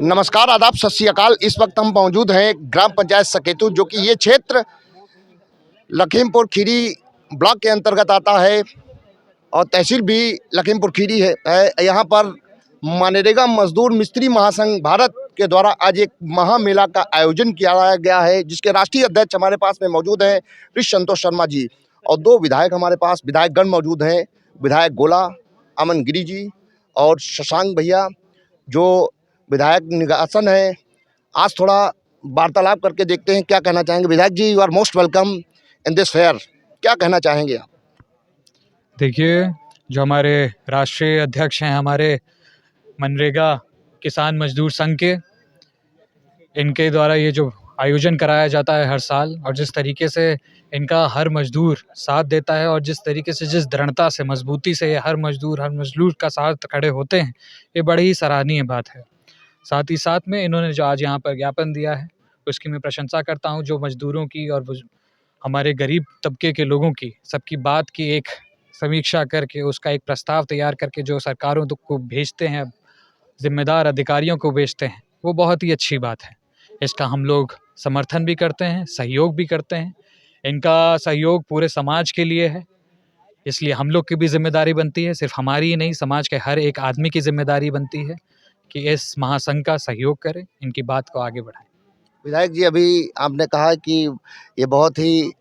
नमस्कार, आदाब, सत श्री अकाल। इस वक्त हम मौजूद हैं ग्राम पंचायत सकेतु, जो कि ये क्षेत्र लखीमपुर खीरी ब्लॉक के अंतर्गत आता है और तहसील भी लखीमपुर खीरी है। यहाँ पर मनरेगा मजदूर मिस्त्री महासंघ भारत के द्वारा आज एक महामेला का आयोजन किया गया है, जिसके राष्ट्रीय अध्यक्ष हमारे पास में मौजूद हैं श्री संतोष शर्मा जी, और दो विधायक हमारे पास विधायकगण मौजूद हैं, विधायक गोला अमन गिरी जी और शशांक भैया जो विधायक निगासन है। आज थोड़ा वार्तालाप करके देखते हैं क्या कहना चाहेंगे। विधायक जी, you are most welcome in this fair. क्या कहना चाहेंगे आप? देखिए, जो हमारे राष्ट्रीय अध्यक्ष हैं हमारे मनरेगा किसान मजदूर संघ के, इनके द्वारा ये जो आयोजन कराया जाता है हर साल, और जिस तरीके से इनका हर मजदूर साथ देता है और जिस तरीके से जिस दृढ़ता से मजबूती से ये हर मजदूर का साथ खड़े होते हैं, ये बड़ी ही सराहनीय बात है। साथ ही साथ में इन्होंने जो आज यहाँ पर ज्ञापन दिया है उसकी मैं प्रशंसा करता हूँ। जो मजदूरों की और हमारे गरीब तबके के लोगों की सबकी बात की एक समीक्षा करके उसका एक प्रस्ताव तैयार करके जो सरकारों को भेजते हैं, जिम्मेदार अधिकारियों को भेजते हैं, वो बहुत ही अच्छी बात है। इसका हम लोग समर्थन भी करते हैं, सहयोग भी करते हैं। इनका सहयोग पूरे समाज के लिए है, इसलिए हम लोग की भी जिम्मेदारी बनती है, सिर्फ हमारी ही नहीं, समाज के हर एक आदमी की जिम्मेदारी बनती है कि इस महासंघ का सहयोग करें, इनकी बात को आगे बढ़ाएं। विधायक जी, अभी आपने कहा कि ये बहुत ही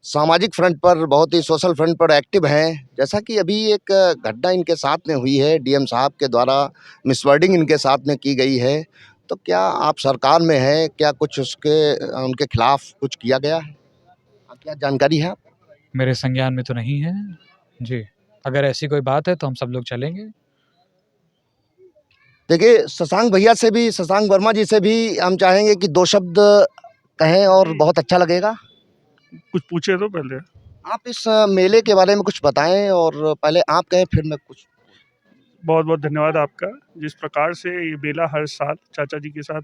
सामाजिक फ्रंट पर, बहुत ही सोशल फ्रंट पर एक्टिव हैं। जैसा कि अभी एक घटना इनके साथ में हुई है, डीएम साहब के द्वारा मिसवर्डिंग इनके साथ में की गई है, तो क्या आप सरकार में हैं? क्या कुछ उनके खिलाफ कुछ किया गया है? क्या जानकारी है आप? मेरे संज्ञान में तो नहीं है जी। अगर ऐसी कोई बात है तो हम सब लोग चलेंगे। देखिए, शशांक भैया से भी, शशांक वर्मा जी से भी हम चाहेंगे कि दो शब्द कहें और बहुत अच्छा लगेगा। कुछ पूछे तो पहले। आप इस मेले के बारे में कुछ बताएं, और पहले आप कहें फिर मैं कुछ। बहुत बहुत धन्यवाद आपका। जिस प्रकार से ये मेला हर साल चाचा जी के साथ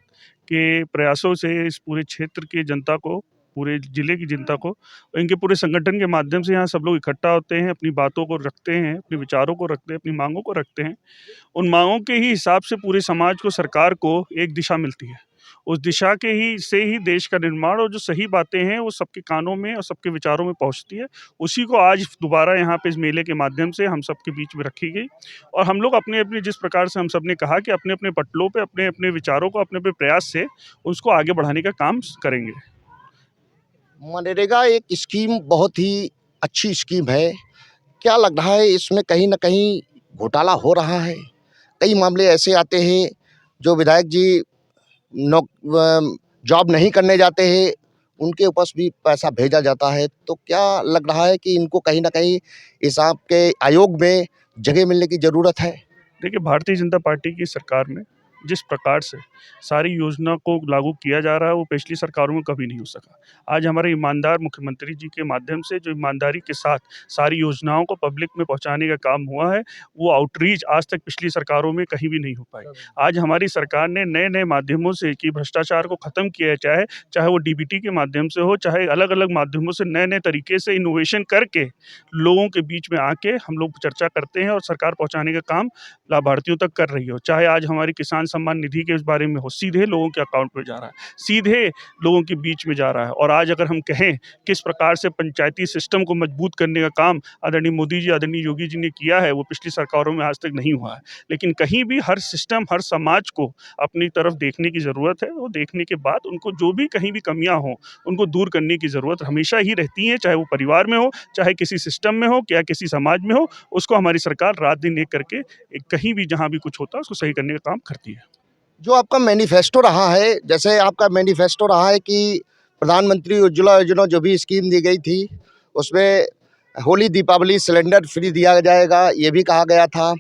के प्रयासों से इस पूरे क्षेत्र की जनता को, पूरे ज़िले की जनता को, और इनके पूरे संगठन के माध्यम से यहाँ सब लोग इकट्ठा होते हैं, अपनी बातों को रखते हैं, अपने विचारों को रखते हैं, अपनी मांगों को रखते हैं। उन मांगों के ही हिसाब से पूरे समाज को, सरकार को एक दिशा मिलती है। उस दिशा के ही से ही देश का निर्माण और जो सही बातें हैं वो सबके कानों में और सबके विचारों में पहुंचती है। उसी को आज दोबारा यहाँ पे इस मेले के माध्यम से हम सबके बीच में रखी गई, और हम लोग अपने अपने, जिस प्रकार से हम सब ने कहा कि अपने अपने पटलों पे अपने अपने विचारों को अपने अपने प्रयास से उसको आगे बढ़ाने का काम करेंगे। मनरेगा एक स्कीम बहुत ही अच्छी स्कीम है। क्या लग रहा है इसमें कहीं ना कहीं घोटाला हो रहा है? कई मामले ऐसे आते हैं जो विधायक जी जॉब नहीं करने जाते हैं, उनके ऊपर भी पैसा भेजा जाता है। तो क्या लग रहा है कि इनको कहीं ना कहीं इस आपके आयोग में जगह मिलने की ज़रूरत है? देखिए, भारतीय जनता पार्टी की सरकार में जिस प्रकार से सारी योजना को लागू किया जा रहा है वो पिछली सरकारों में कभी नहीं हो सका। आज हमारे ईमानदार मुख्यमंत्री जी के माध्यम से जो ईमानदारी के साथ सारी योजनाओं को पब्लिक में पहुंचाने का काम हुआ है, वो आउटरीच आज तक पिछली सरकारों में कहीं भी नहीं हो पाई। आज हमारी सरकार ने नए नए माध्यमों से कि भ्रष्टाचार को ख़त्म किया जाए, चाहे वो डीबीटी के माध्यम से हो, चाहे अलग अलग माध्यमों से नए नए तरीके से इनोवेशन करके लोगों के बीच में आके हम लोग चर्चा करते हैं और सरकार पहुँचाने का काम लाभार्थियों तक कर रही हो। चाहे आज हमारी किसान सम्मान निधि के इस बारे में हो, सीधे लोगों के अकाउंट में जा रहा है, सीधे लोगों के बीच में जा रहा है। और आज अगर हम कहें किस प्रकार से पंचायती सिस्टम को मजबूत करने का काम आदरणीय मोदी जी, आदरणीय योगी जी ने किया है, वो पिछली सरकारों में आज तक नहीं हुआ है। लेकिन कहीं भी हर सिस्टम, हर समाज को अपनी तरफ देखने की ज़रूरत है, और देखने के बाद उनको जो भी कहीं भी कमियाँ हों उनको दूर करने की ज़रूरत हमेशा ही रहती है, चाहे वो परिवार में हो, चाहे किसी सिस्टम में हो, या किसी समाज में हो। उसको हमारी सरकार रात दिन एक करके कहीं भी जहाँ भी कुछ होता है उसको सही करने का काम करती है। जो आपका मैनिफेस्टो रहा है, जैसे आपका मैनिफेस्टो रहा है कि प्रधानमंत्री उज्ज्वला योजना जो भी स्कीम दी गई थी, उसमें होली दीपावली सिलेंडर फ्री दिया जाएगा, ये भी कहा गया था।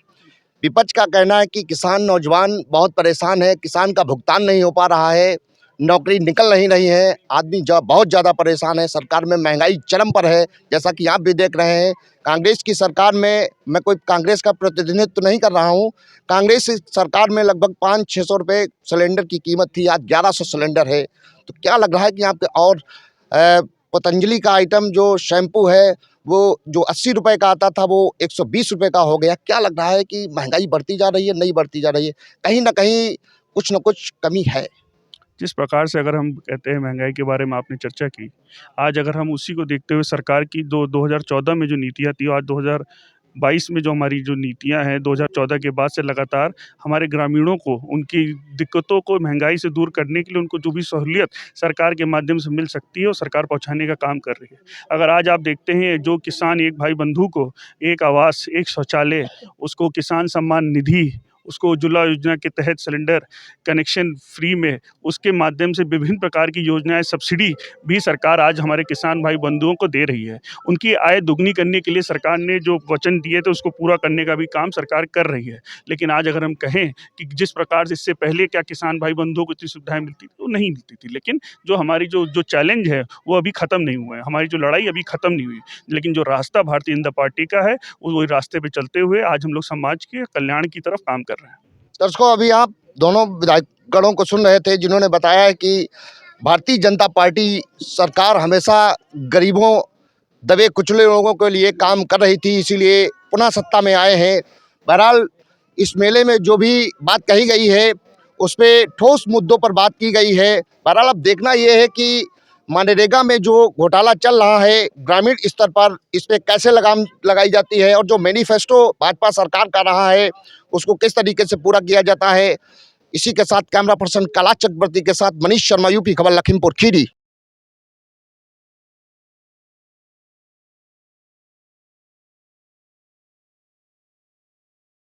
विपक्ष का कहना है कि किसान नौजवान बहुत परेशान है, किसान का भुगतान नहीं हो पा रहा है, नौकरी निकल नहीं रही है, आदमी बहुत ज़्यादा परेशान है, सरकार में महंगाई चरम पर है, जैसा कि आप भी देख रहे हैं। कांग्रेस की सरकार में, मैं कोई कांग्रेस का प्रतिनिधित्व नहीं कर रहा हूँ, कांग्रेस सरकार में लगभग 500-600 रुपये सिलेंडर की कीमत थी, आज 1100 सिलेंडर है। तो क्या लग रहा है कि आपके, और पतंजलि का आइटम जो शैम्पू है, वो जो 80 रुपए का आता था वो 120 रुपए का हो गया। क्या लग रहा है कि महंगाई बढ़ती जा रही है, नहीं बढ़ती जा रही है? कहीं ना कहीं कुछ न कुछ कमी है। जिस प्रकार से अगर हम कहते हैं महंगाई के बारे में आपने चर्चा की, आज अगर हम उसी को देखते हुए सरकार की 2014 में जो नीतियाँ थी, आज 2022 में जो हमारी जो नीतियाँ हैं, 2014 के बाद से लगातार हमारे ग्रामीणों को उनकी दिक्कतों को, महंगाई से दूर करने के लिए उनको जो भी सहूलियत सरकार के माध्यम से मिल सकती है, वो सरकार पहुँचाने का काम कर रही है। अगर आज आप देखते हैं, जो किसान एक भाई बंधु को एक आवास, एक शौचालय, उसको किसान सम्मान निधि, उसको उज्ज्वला योजना के तहत सिलेंडर कनेक्शन फ्री में, उसके माध्यम से विभिन्न प्रकार की योजनाएँ, सब्सिडी भी सरकार आज हमारे किसान भाई बंधुओं को दे रही है। उनकी आय दुगनी करने के लिए सरकार ने जो वचन दिए थे, उसको पूरा करने का भी काम सरकार कर रही है। लेकिन आज अगर हम कहें कि जिस प्रकार से इससे पहले क्या किसान भाई बंधुओं को इतनी सुविधाएँ मिलती थी, वो नहीं मिलती थी। लेकिन जो हमारी जो चैलेंज है, वो अभी ख़त्म नहीं हुआ है। हमारी जो लड़ाई अभी ख़त्म नहीं हुई। लेकिन जो रास्ता भारतीय जनता पार्टी का है, वो वही रास्ते पे चलते हुए आज हम लोग समाज के कल्याण की तरफ काम कर रहे हैं। दर्शकों, अभी आप दोनों विधायकगणों को सुन रहे थे, जिन्होंने बताया है कि भारतीय जनता पार्टी सरकार हमेशा गरीबों, दबे कुचले लोगों के लिए काम कर रही थी, इसीलिए पुनः सत्ता में आए हैं। बहरहाल इस मेले में जो भी बात कही गई है, उस पे ठोस मुद्दों पर बात की गई है। बहरहाल अब देखना ये है कि मनरेगा में जो घोटाला चल रहा है ग्रामीण स्तर पर, इस पे कैसे लगाम लगाई जाती है, और जो मैनिफेस्टो भाजपा सरकार का रहा है, उसको किस तरीके से पूरा किया जाता है। इसी के साथ कैमरा पर्सन कैलाश चक्रवर्ती के साथ मनीष शर्मा, यूपी खबर, लखीमपुर खीरी।